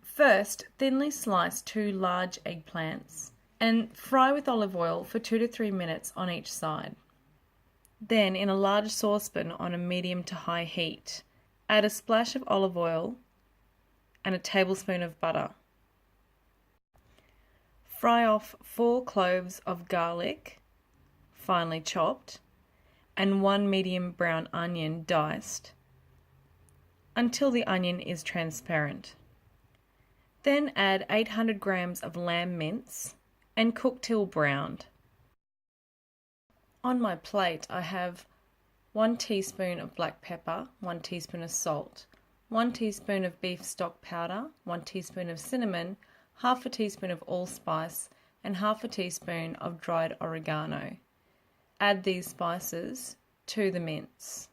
First, thinly slice 2 large eggplants and fry with olive oil for 2 to 3 minutes on each side. Then, in a large saucepan on a medium to high heat, add a splash of olive oil and a tablespoon of butter. Fry off 4 cloves of garlic, finely chopped, and 1 medium brown onion diced until the onion is transparent. Then add 800 grams of lamb mince and cook till browned. On my plate I have 1 teaspoon of black pepper, 1 teaspoon of salt, 1 teaspoon of beef stock powder, 1 teaspoon of cinnamon, half a teaspoon of allspice and half a teaspoon of dried oregano. Add these spices to the mince.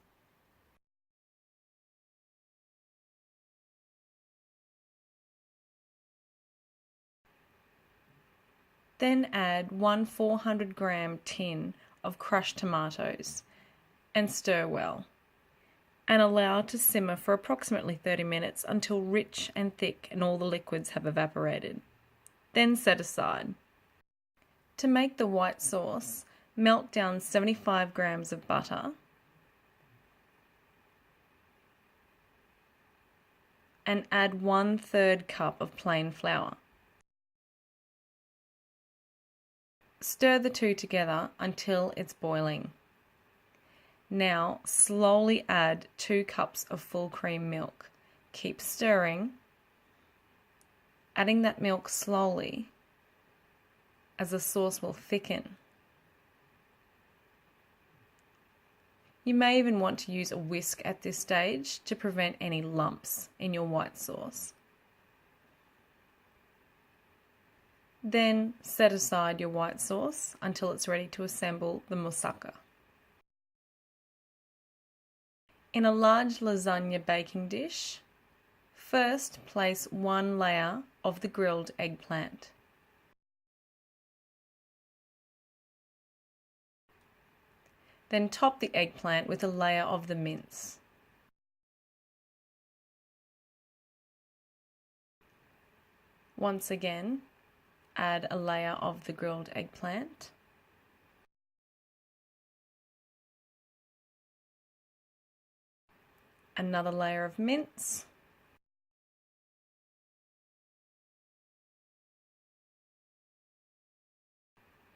Then add 1 400-gram tin of crushed tomatoes and stir well, and allow to simmer for approximately 30 minutes until rich and thick and all the liquids have evaporated. Then set aside. To make the white sauce, melt down 75 grams of butter and add 1/3 cup of plain flour. Stir the two together until it's boiling. Now slowly add 2 cups of full cream milk. Keep stirring, adding that milk slowly as the sauce will thicken. You may even want to use a whisk at this stage to prevent any lumps in your white sauce. Then set aside your white sauce until it's ready to assemble the moussaka. In a large lasagna baking dish, first place 1 layer of the grilled eggplant. Then top the eggplant with a layer of the mince. Once again, add a layer of the grilled eggplant. Another layer of mince.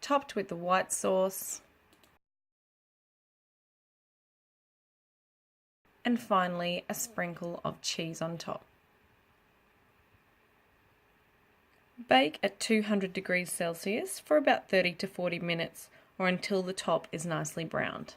Topped with the white sauce. And finally, a sprinkle of cheese on top. Bake at 200 degrees Celsius for about 30 to 40 minutes or until the top is nicely browned.